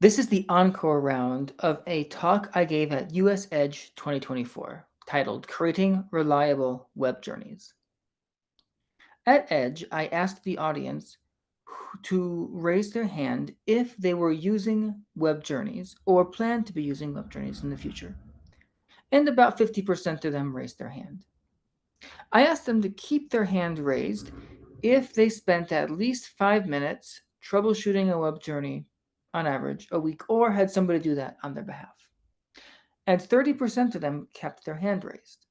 This is the encore round of a talk I gave at US Edge 2024 titled Creating Reliable Web Journeys. At Edge, I asked the audience to raise their hand if they were using web journeys or plan to be using web journeys in the future. And about 50% of them raised their hand. I asked them to keep their hand raised if they spent at least 5 minutes troubleshooting a web journey on average a week or had somebody do that on their behalf. And 30% of them kept their hand raised.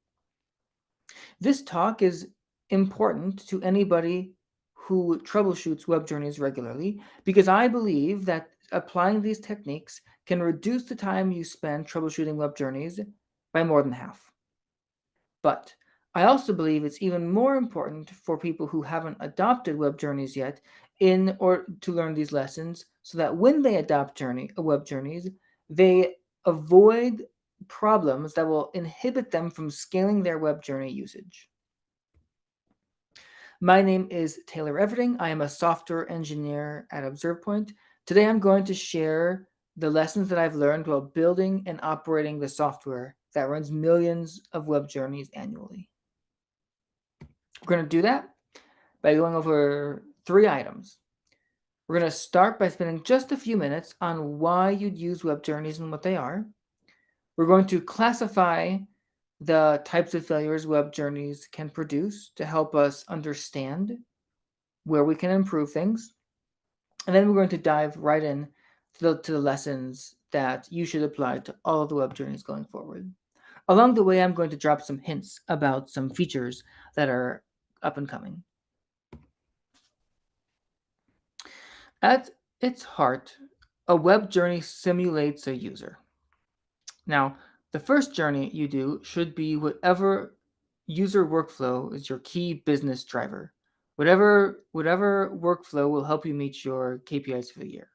This talk is important to anybody who troubleshoots web journeys regularly because I believe that applying these techniques can reduce the time you spend troubleshooting web journeys by more than half. But I also believe it's even more important for people who haven't adopted web journeys yet in order to learn these lessons so that when they adopt web journeys, they avoid problems that will inhibit them from scaling their web journey usage. My name is Taylor Everding. I am a software engineer at ObservePoint. Today I'm going to share the lessons that I've learned while building and operating the software that runs millions of web journeys annually. We're going to do that by going over 3 items. We're going to start by spending just a few minutes on why you'd use web journeys and what they are. We're going to classify the types of failures web journeys can produce to help us understand where we can improve things. And then we're going to dive right in to the lessons that you should apply to all of the web journeys going forward. Along the way, I'm going to drop some hints about some features that are up and coming. At its heart, a web journey simulates a user. Now, the first journey you do should be whatever user workflow is your key business driver. Whatever workflow will help you meet your KPIs for the year.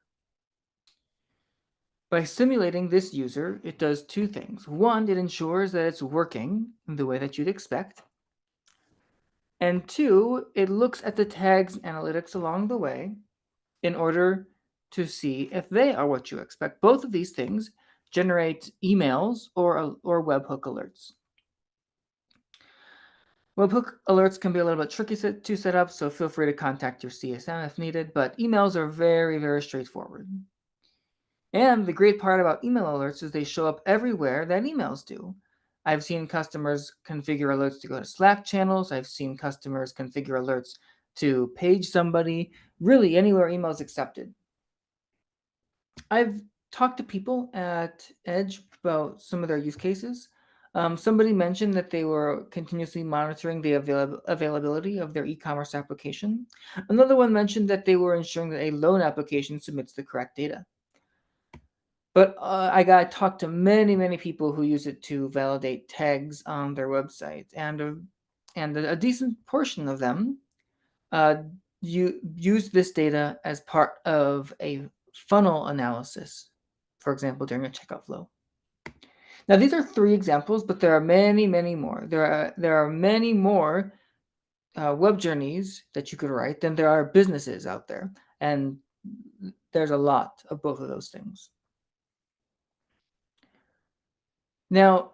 By simulating this user, it does 2 things. One, it ensures that it's working in the way that you'd expect. And 2, it looks at the tags analytics along the way in order to see if they are what you expect. Both of these things generate emails or webhook alerts. Webhook alerts can be a little bit tricky to set up, so feel free to contact your CSM if needed, but emails are very, very straightforward. And the great part about email alerts is they show up everywhere that emails do. I've seen customers configure alerts to go to Slack channels. I've seen customers configure alerts to page somebody, really anywhere email is accepted. I've talked to people at Edge about some of their use cases. Somebody mentioned that they were continuously monitoring the availability of their e-commerce application. Another one mentioned that they were ensuring that a loan application submits the correct data. But I got to talk to many, many people who use it to validate tags on their website, and a decent portion of them you use this data as part of a funnel analysis, for example, during a checkout flow. Now, these are 3 examples, but there are many, many more. There are many more web journeys that you could write than there are businesses out there, and there's a lot of both of those things. Now,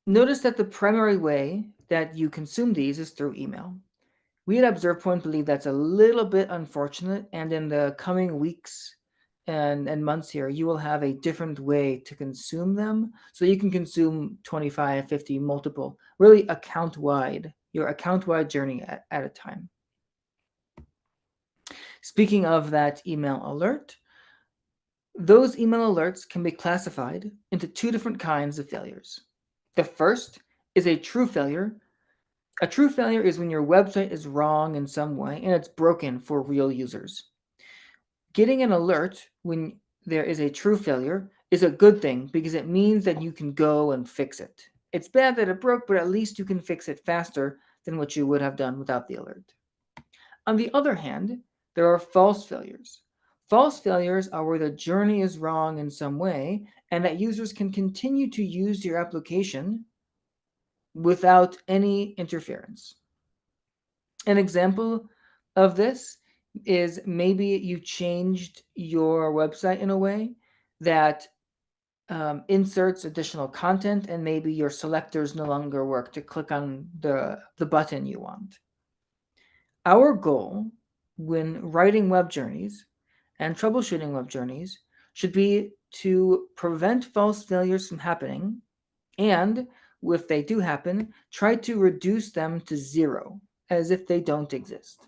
notice that the primary way that you consume these is through email. We at ObservePoint believe that's a little bit unfortunate, and in the coming weeks and months here, you will have a different way to consume them. So you can consume 25, 50, multiple, really account-wide, your account-wide journey at a time. Speaking of that email alert, those email alerts can be classified into 2 different kinds of failures. The first is a true failure. A true failure is when your website is wrong in some way and it's broken for real users. Getting an alert when there is a true failure is a good thing because it means that you can go and fix it. It's bad that it broke, but at least you can fix it faster than what you would have done without the alert. On the other hand, there are false failures. False failures are where the journey is wrong in some way and that users can continue to use your application without any interference. An example of this is maybe you changed your website in a way that inserts additional content, and maybe your selectors no longer work to click on the button you want. Our goal when writing web journeys and troubleshooting web journeys should be to prevent false failures from happening, and if they do happen, try to reduce them to zero, as if they don't exist.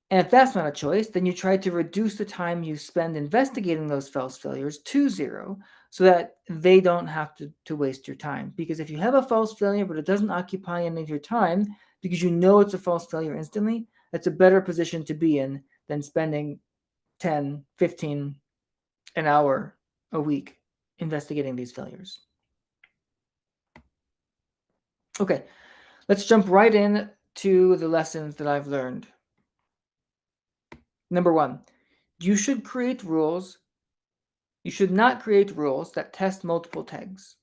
And if that's not a choice, then you try to reduce the time you spend investigating those false failures to zero so that they don't have to waste your time. Because if you have a false failure, but it doesn't occupy any of your time because you know it's a false failure instantly, that's a better position to be in than spending 10, 15, an hour a week investigating these failures. Okay, let's jump right in to the lessons that I've learned. Number 1, you should create rules. You should not create rules that test multiple tags.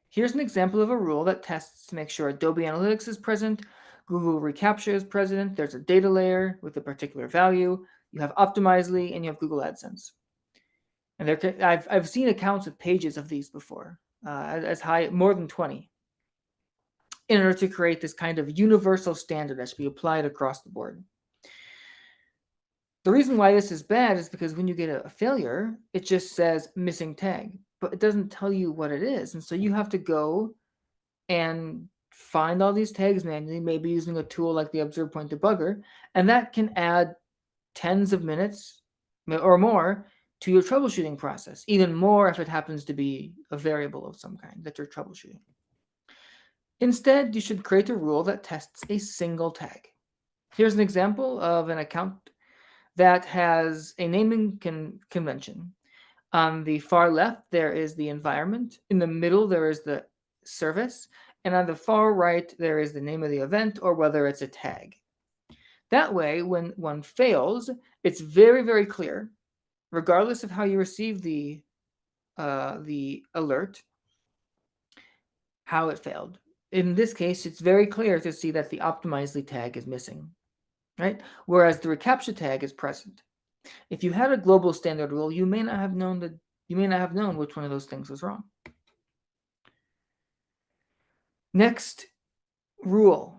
Here's an example of a rule that tests to make sure Adobe Analytics is present, Google reCAPTCHA is present, there's a data layer with a particular value, you have Optimizely, and you have Google AdSense. And I've seen accounts with pages of these before, as high, more than 20, in order to create this kind of universal standard that should be applied across the board. The reason why this is bad is because when you get a failure, it just says missing tag, but it doesn't tell you what it is. And so you have to go and find all these tags manually, maybe using a tool like the Observe Point Debugger, and that can add tens of minutes or more to your troubleshooting process, even more if it happens to be a variable of some kind that you're troubleshooting. Instead, you should create a rule that tests a single tag. Here's an example of an account that has a naming convention. On the far left, there is the environment. In the middle, there is the service. And on the far right, there is the name of the event or whether it's a tag. That way, when one fails, it's very, very clear, regardless of how you receive the alert, how it failed. In this case, it's very clear to see that the Optimizely tag is missing, right? Whereas the reCAPTCHA tag is present. If you had a global standard rule, you may not have known which one of those things was wrong. Next rule.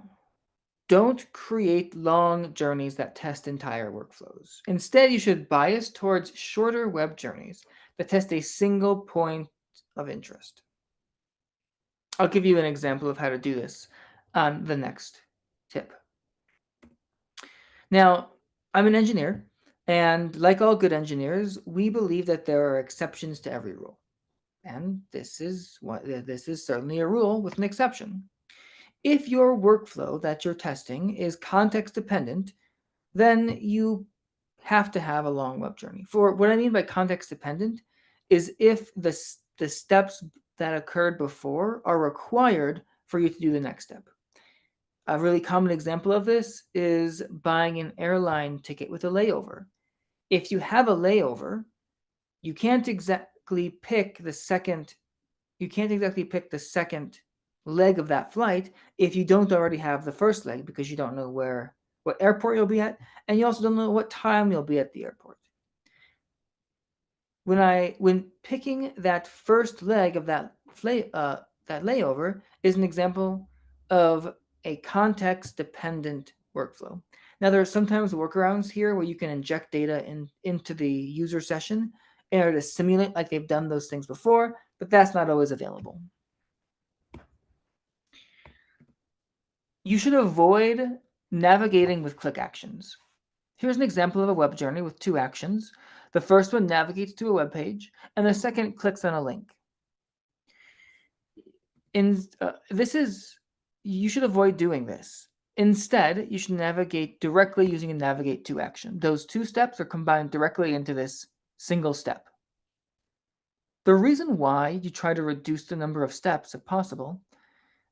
Don't create long journeys that test entire workflows. Instead, you should bias towards shorter web journeys that test a single point of interest. I'll give you an example of how to do this on the next tip. Now, I'm an engineer, and like all good engineers, we believe that there are exceptions to every rule. And this is certainly a rule with an exception. If your workflow that you're testing is context dependent, then you have to have a long web journey. For what I mean by context dependent is if the steps that occurred before are required for you to do the next step. A really common example of this is buying an airline ticket with a layover. If you have a layover, you can't exactly pick the second leg of that flight if you don't already have the first leg, because you don't know what airport you'll be at, and you also don't know what time you'll be at the airport. When picking that first leg of that layover is an example of a context-dependent workflow. Now, there are sometimes workarounds here where you can inject data into the user session in order to simulate like they've done those things before, but that's not always available. You should avoid navigating with click actions. Here's an example of a web journey with 2 actions. The first one navigates to a web page, and the second clicks on a link. You should avoid doing this. Instead, you should navigate directly using a navigate to action. Those 2 steps are combined directly into this single step. The reason why you try to reduce the number of steps, if possible,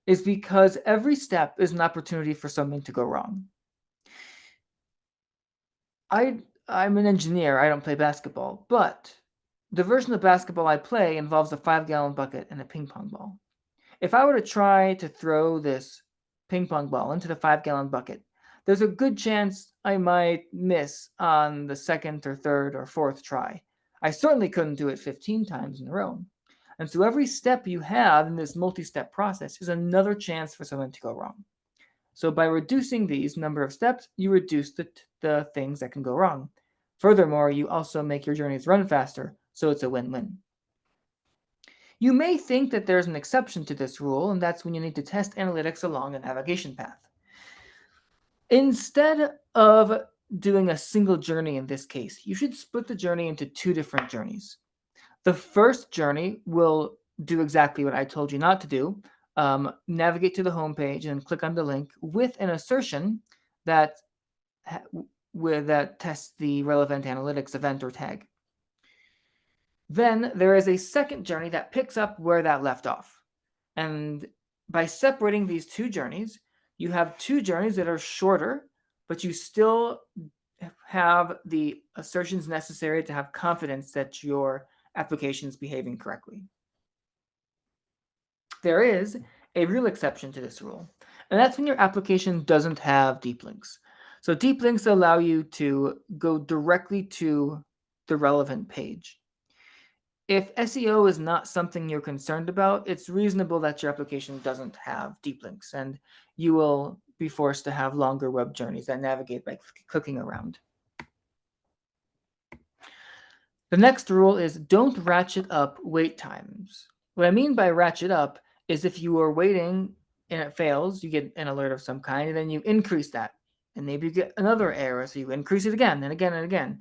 is because every step is an opportunity for something to go wrong. I'm an engineer, I don't play basketball, but the version of basketball I play involves a 5-gallon bucket and a ping pong ball. If I were to try to throw this ping pong ball into the 5-gallon bucket, there's a good chance I might miss on the second or third or fourth try. I certainly couldn't do it 15 times in a row. And so every step you have in this multi-step process is another chance for something to go wrong. So by reducing these number of steps, you reduce the things that can go wrong. Furthermore, you also make your journeys run faster, so it's a win-win. You may think that there's an exception to this rule, and that's when you need to test analytics along a navigation path. Instead of doing a single journey in this case, you should split the journey into two different journeys. The first journey will do exactly what I told you not to do. Navigate to the homepage and click on the link with an assertion that tests the relevant analytics event or tag. Then there is a second journey that picks up where that left off. And by separating these two journeys, you have two journeys that are shorter, but you still have the assertions necessary to have confidence that your application is behaving correctly. There is a real exception to this rule, and that's when your application doesn't have deep links. So deep links allow you to go directly to the relevant page. If SEO is not something you're concerned about, it's reasonable that your application doesn't have deep links, and you will be forced to have longer web journeys that navigate by clicking around. The next rule is don't ratchet up wait times. What I mean by ratchet up is if you are waiting and it fails, you get an alert of some kind, and then you increase that. And maybe you get another error, so you increase it again and again and again.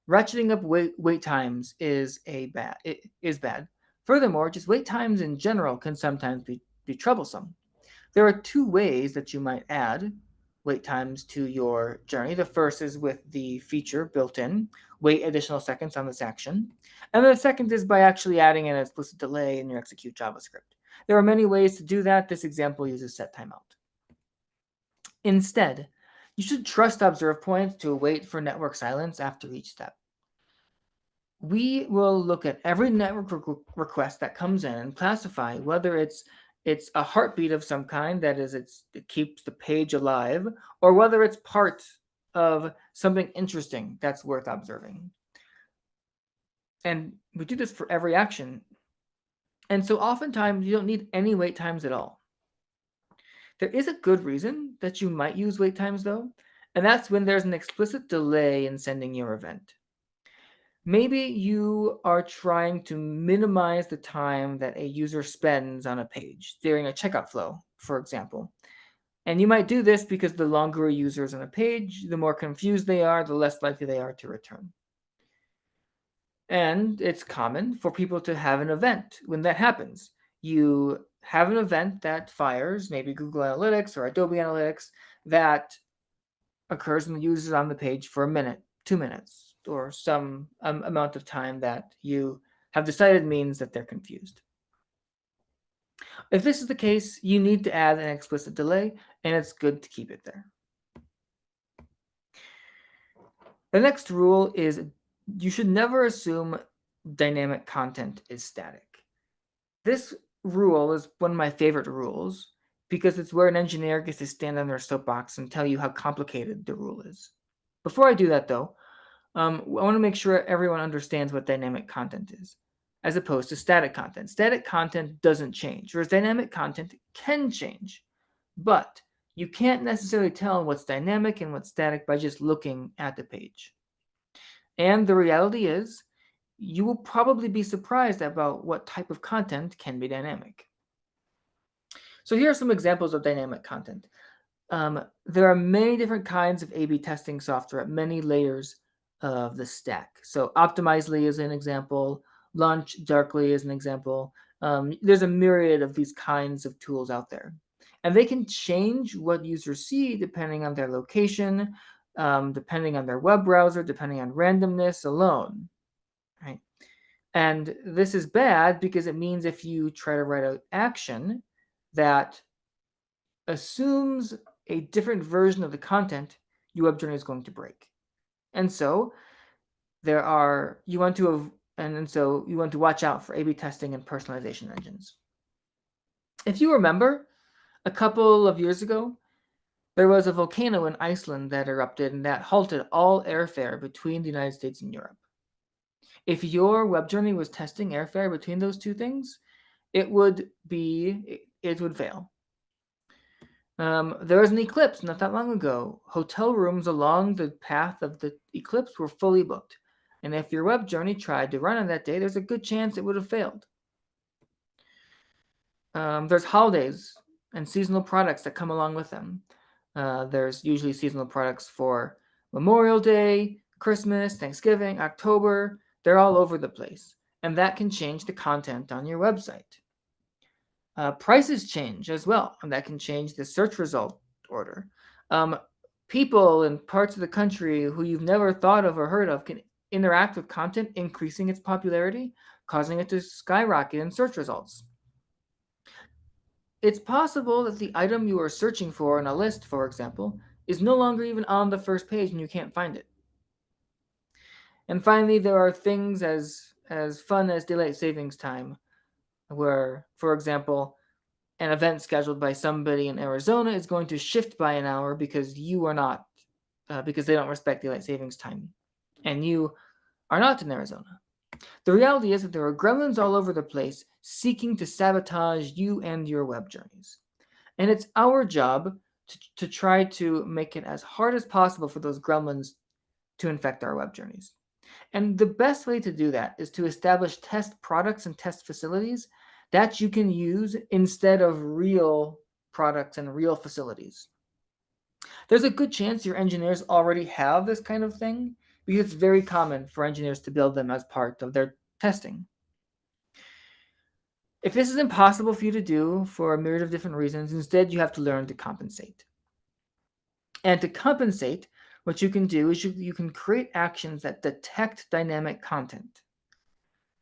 Ratcheting up wait times is bad. Furthermore, just wait times in general can sometimes be troublesome. There are two ways that you might add wait times to your journey. The first is with the feature built in, wait additional seconds on this action. And the second is by actually adding an explicit delay in your execute JavaScript. There are many ways to do that. This example uses set timeout. Instead, you should trust observe points to wait for network silence after each step. We will look at every network request that comes in and classify whether it's a heartbeat of some kind, that is, it keeps the page alive, or whether it's part of something interesting that's worth observing. And we do this for every action. And so oftentimes you don't need any wait times at all. There is a good reason that you might use wait times though, and that's when there's an explicit delay in sending your event. Maybe you are trying to minimize the time that a user spends on a page during a checkout flow, for example. And you might do this because the longer a user is on a page, the more confused they are, the less likely they are to return. And it's common for people to have an event when that happens. You have an event that fires, maybe Google Analytics or Adobe Analytics, that occurs when the user is on the page for a minute, 2 minutes, or some amount of time that you have decided means that they're confused. If this is the case, you need to add an explicit delay, and it's good to keep it there. The next rule is you should never assume dynamic content is static. This rule is one of my favorite rules because it's where an engineer gets to stand on their soapbox and tell you how complicated the rule is. Before I do that, though, I want to make sure everyone understands what dynamic content is, as opposed to static content. Static content doesn't change, whereas dynamic content can change. But you can't necessarily tell what's dynamic and what's static by just looking at the page. And the reality is, you will probably be surprised about what type of content can be dynamic. So here are some examples of dynamic content. There are many different kinds of A/B testing software at many layers of the stack. So Optimizely is an example, Launch Darkly is an example. There's a myriad of these kinds of tools out there. And they can change what users see depending on their location, depending on their web browser, depending on randomness alone, right? And this is bad because it means if you try to write an action that assumes a different version of the content, your web journey is going to break. And so you want to watch out for A/B testing and personalization engines. If you remember, a couple of years ago, there was a volcano in Iceland that erupted and that halted all airfare between the United States and Europe. If your web journey was testing airfare between those two things, it would fail. There was an eclipse not that long ago. Hotel rooms along the path of the eclipse were fully booked. And if your web journey tried to run on that day, there's a good chance it would have failed. There's holidays and seasonal products that come along with them. There's usually seasonal products for Memorial Day, Christmas, Thanksgiving, October. They're all over the place. And that can change the content on your website. Prices change as well, and that can change the search result order. People in parts of the country who you've never thought of or heard of can interact with content, increasing its popularity, causing it to skyrocket in search results. It's possible that the item you are searching for in a list, for example, is no longer even on the first page and you can't find it. And finally, there are things as fun as daylight savings time, where, for example, an event scheduled by somebody in Arizona is going to shift by an hour because you are not, because they don't respect daylight savings time, and you are not in Arizona. The reality is that there are gremlins all over the place seeking to sabotage you and your web journeys. And it's our job to try to make it as hard as possible for those gremlins to infect our web journeys. And the best way to do that is to establish test products and test facilities that you can use instead of real products and real facilities. There's a good chance your engineers already have this kind of thing because it's very common for engineers to build them as part of their testing. If this is impossible for you to do for a myriad of different reasons, instead you have to learn to compensate. And to compensate, what you can do is you can create actions that detect dynamic content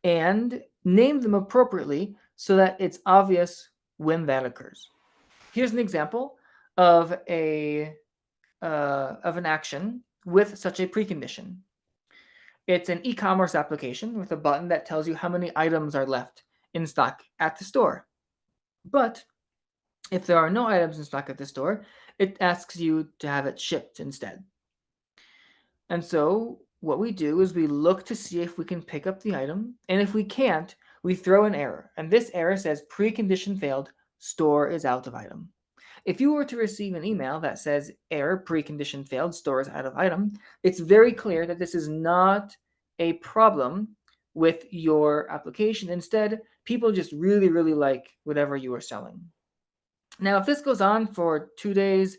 and name them appropriately so that it's obvious when that occurs. Here's an example of an action with such a precondition. It's an e-commerce application with a button that tells you how many items are left in stock at the store. But if there are no items in stock at the store, it asks you to have it shipped instead. And so what we do is we look to see if we can pick up the item, and if we can't, we throw an error. And this error says precondition failed, store is out of item. If you were to receive an email that says error, precondition failed, store is out of item, it's very clear that this is not a problem with your application. Instead, people just really, really like whatever you are selling. Now, if this goes on for 2 days,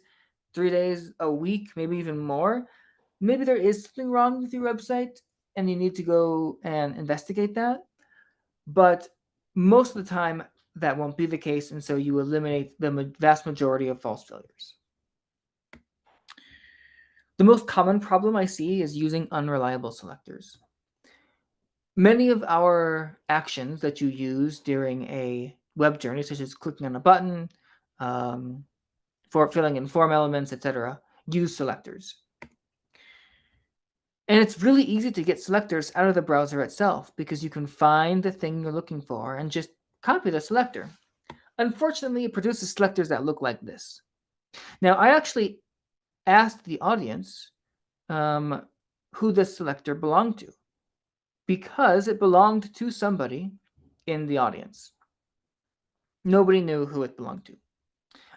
3 days, a week, maybe even more, maybe there is something wrong with your website and you need to go and investigate that. But most of the time, that won't be the case, and so you eliminate the vast majority of false failures. The most common problem I see is using unreliable selectors. Many of our actions that you use during a web journey, such as clicking on a button, for filling in form elements, etc., use selectors. And it's really easy to get selectors out of the browser itself because you can find the thing you're looking for and just copy the selector. Unfortunately, it produces selectors that look like this. Now, I actually asked the audience who this selector belonged to because it belonged to somebody in the audience. Nobody knew who it belonged to.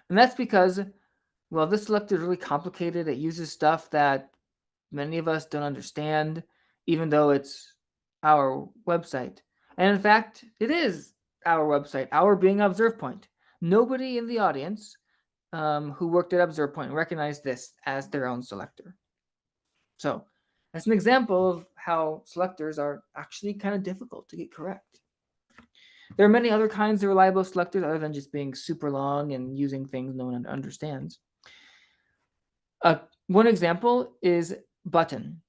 And that's because, well, this selector is really complicated. It uses stuff that many of us don't understand, even though it's our website. And in fact, it is our website, our being ObservePoint. Nobody in the audience who worked at ObservePoint recognized this as their own selector. So that's an example of how selectors are actually kind of difficult to get correct. There are many other kinds of reliable selectors other than just being super long and using things no one understands. One example is button.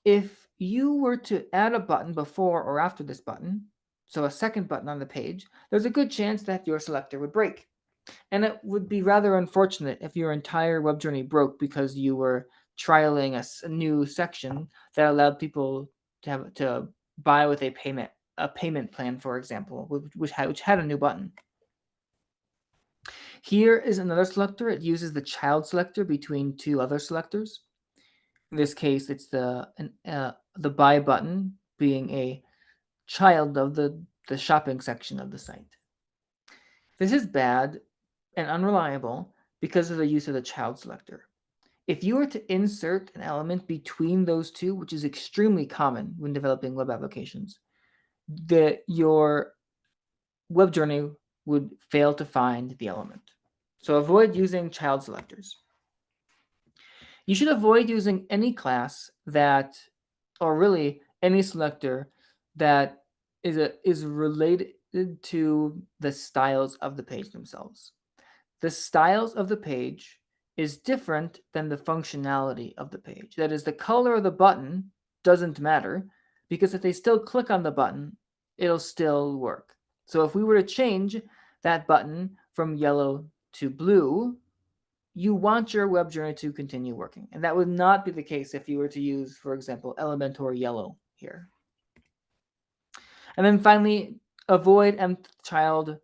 If you were to add a button before or after this button, so a second button on the page, there's a good chance that your selector would break. And it would be rather unfortunate if your entire web journey broke because you were trialing a new section that allowed people to buy with a payment plan, for example, which had a new button. Here is another selector. It uses the child selector between two other selectors. In this case, it's the buy button being a child of the shopping section of the site. This is bad and unreliable because of the use of the child selector. If you were to insert an element between those two, which is extremely common when developing web applications, your web journey would fail to find the element. So avoid using child selectors. You should avoid using any class that, or really any selector that is related to the styles of the page themselves. The styles of the page is different than the functionality of the page. That is, the color of the button doesn't matter because if they still click on the button, it'll still work. So if we were to change that button from yellow to blue, you want your web journey to continue working. And that would not be the case if you were to use, for example, Elementor yellow here. And then finally, avoid nth child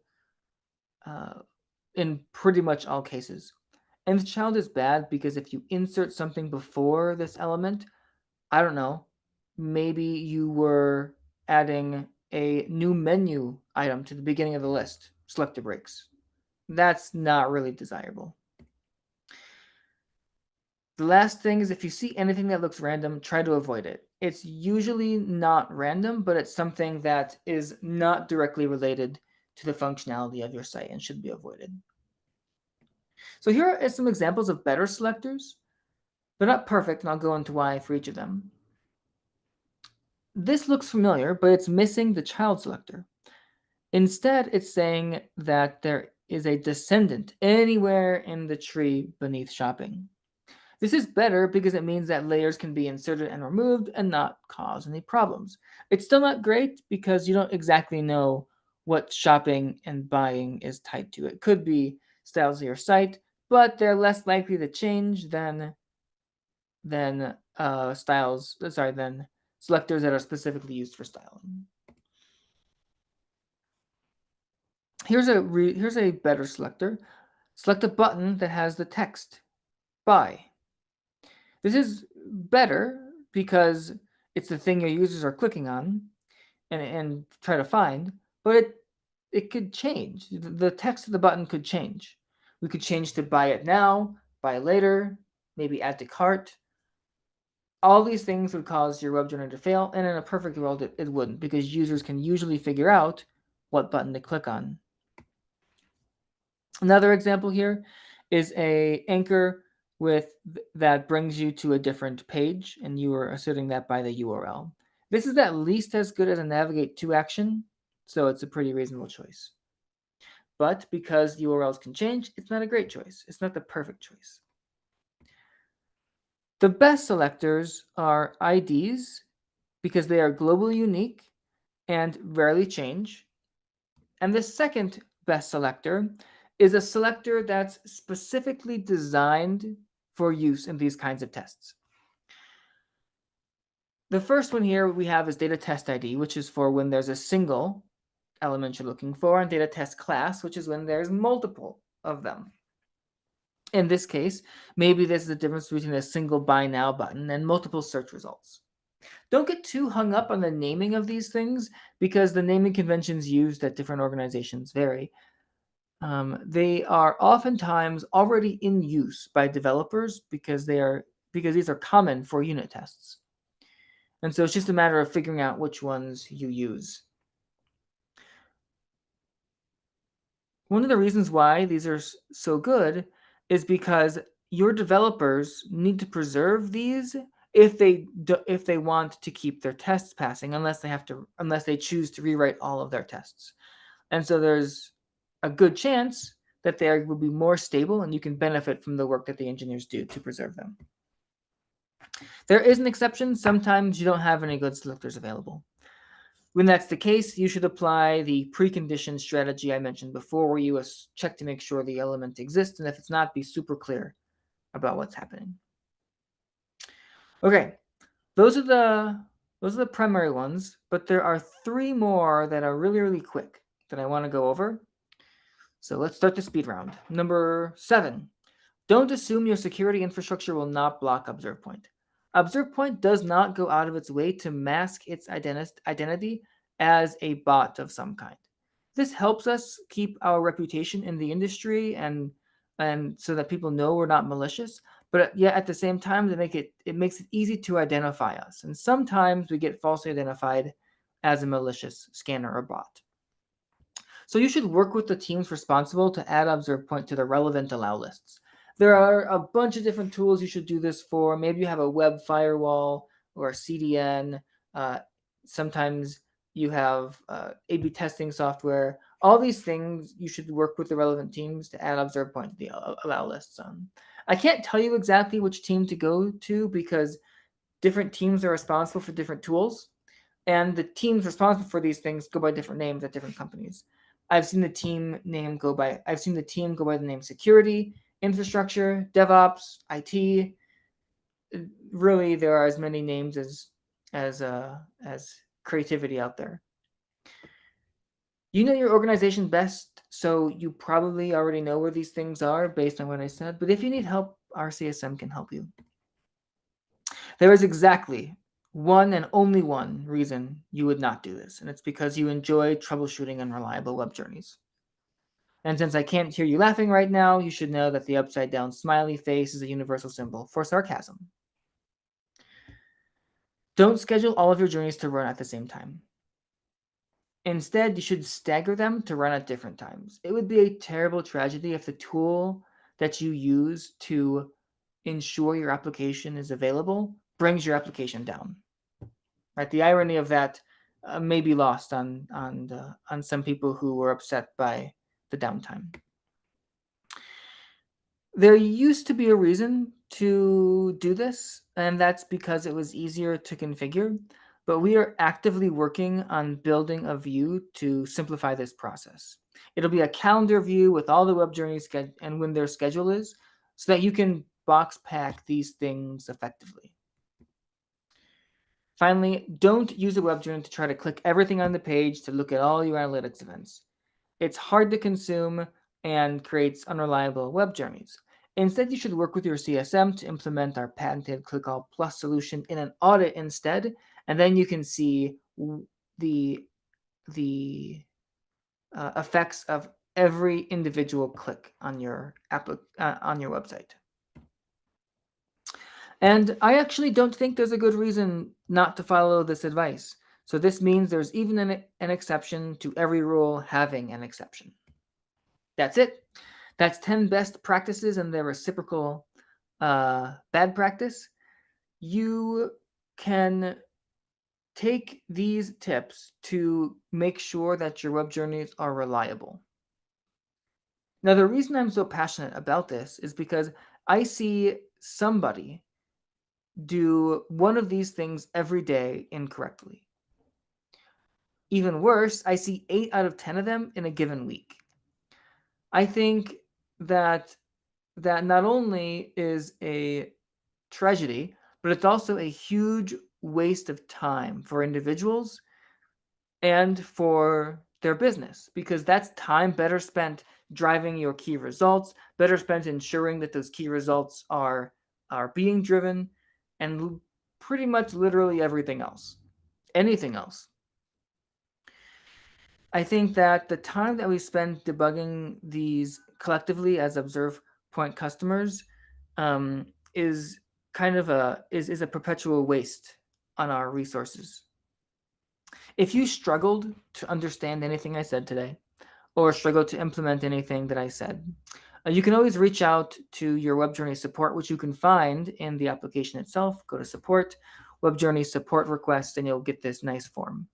in pretty much all cases. Nth child is bad because if you insert something before this element, I don't know, maybe you were adding a new menu item to the beginning of the list, selector breaks. That's not really desirable. The last thing is if you see anything that looks random, try to avoid it. It's usually not random, but it's something that is not directly related to the functionality of your site and should be avoided. So here are some examples of better selectors. They're not perfect, and I'll go into why for each of them. This looks familiar, but it's missing the child selector. Instead, it's saying that there is a descendant anywhere in the tree beneath shopping. This is better because it means that layers can be inserted and removed and not cause any problems. It's still not great because you don't exactly know what shopping and buying is tied to. It could be styles of your site, but they're less likely to change than selectors that are specifically used for styling. Here's a better selector. Select a button that has the text buy. This is better because it's the thing your users are clicking on and try to find, but it could change. The text of the button could change. We could change to buy it now, buy later, maybe add to cart. All these things would cause your web journey to fail, and in a perfect world, it wouldn't, because users can usually figure out what button to click on. Another example here is a anchor that brings you to a different page, and you are asserting that by the URL. This is at least as good as a navigate to action, so it's a pretty reasonable choice. But because URLs can change, it's not a great choice. It's not the perfect choice. The best selectors are IDs because they are globally unique and rarely change. And the second best selector is a selector that's specifically designed for use in these kinds of tests. The first one here we have is data test ID, which is for when there's a single element you're looking for, and data test class, which is when there's multiple of them. In this case, maybe there's the difference between a single buy now button and multiple search results. Don't get too hung up on the naming of these things because the naming conventions used at different organizations vary. They are oftentimes already in use by developers because these are common for unit tests. And so it's just a matter of figuring out which ones you use. One of the reasons why these are so good is because your developers need to preserve these if they want to keep their tests passing, unless they choose to rewrite all of their tests. And so there's a good chance that they will be more stable, and you can benefit from the work that the engineers do to preserve them. There is an exception. Sometimes you don't have any good selectors available. When that's the case, you should apply the precondition strategy I mentioned before, where you check to make sure the element exists, and if it's not, be super clear about what's happening. Okay, those are the primary ones, but there are 3 more that are really, really quick that I want to go over. So let's start the speed round. Number 7, don't assume your security infrastructure will not block Observe Point. ObservePoint does not go out of its way to mask its identity as a bot of some kind. This helps us keep our reputation in the industry and so that people know we're not malicious, but yet at the same time it makes it easy to identify us. And sometimes we get falsely identified as a malicious scanner or bot. So you should work with the teams responsible to add ObservePoint to the relevant allow lists. There are a bunch of different tools you should do this for. Maybe you have a web firewall or a CDN. Sometimes you have A/B testing software. All these things you should work with the relevant teams to add ObservePoint to the allow lists. I can't tell you exactly which team to go to because different teams are responsible for different tools, and the teams responsible for these things go by different names at different companies. I've seen the team go by the name security, infrastructure, DevOps, IT. Really, there are as many names as creativity out there. You know your organization best, so you probably already know where these things are based on what I said. But if you need help, our CSM can help you. There is exactly one and only one reason you would not do this, and it's because you enjoy troubleshooting unreliable web journeys. And since I can't hear you laughing right now, you should know that the upside down smiley face is a universal symbol for sarcasm. Don't schedule all of your journeys to run at the same time. Instead, you should stagger them to run at different times. It would be a terrible tragedy if the tool that you use to ensure your application is available brings your application down. Right? The irony of that may be lost on some people who were upset by the downtime. There used to be a reason to do this, and that's because it was easier to configure, but we are actively working on building a view to simplify this process. It'll be a calendar view with all the web journeys and when their schedule is, so that you can box pack these things effectively. Finally, don't use a web journey to try to click everything on the page to look at all your analytics events. It's hard to consume and creates unreliable web journeys. Instead, you should work with your CSM to implement our patented ClickAll Plus solution in an audit instead, and then you can see the effects of every individual click on your website. And I actually don't think there's a good reason not to follow this advice. So this means there's even an exception to every rule having an exception. That's it. That's 10 best practices and their reciprocal bad practice. You can take these tips to make sure that your web journeys are reliable. Now, the reason I'm so passionate about this is because I see somebody do one of these things every day incorrectly. Even worse, I see 8 out of 10 of them in a given week. I think that not only is a tragedy, but it's also a huge waste of time for individuals and for their business, because that's time better spent driving your key results, better spent ensuring that those key results are being driven, and pretty much literally everything else, anything else. I think that the time that we spend debugging these collectively as ObservePoint customers is kind of a perpetual waste on our resources. If you struggled to understand anything I said today, or struggled to implement anything that I said, you can always reach out to your WebJourney support, which you can find in the application itself. Go to support, WebJourney support request, and you'll get this nice form.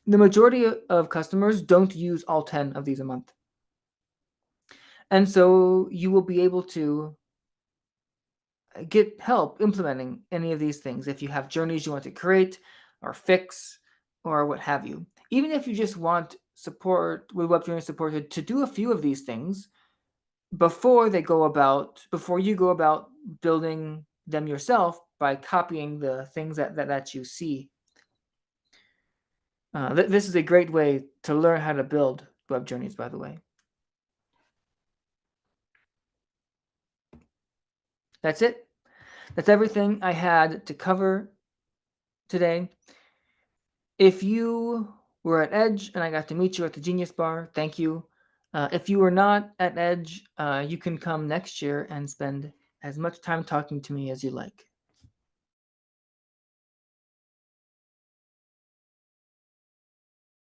The majority of customers don't use all 10 of these a month. And so you will be able to get help implementing any of these things if you have journeys you want to create or fix or what have you. Even if you just want support with WebJourney supported to do a few of these things before you go about building them yourself by copying the things that you see. This is a great way to learn how to build web journeys, by the way. That's it. That's everything I had to cover today. If you were at Edge and I got to meet you at the Genius Bar, thank you. If you were not at Edge, you can come next year and spend as much time talking to me as you like.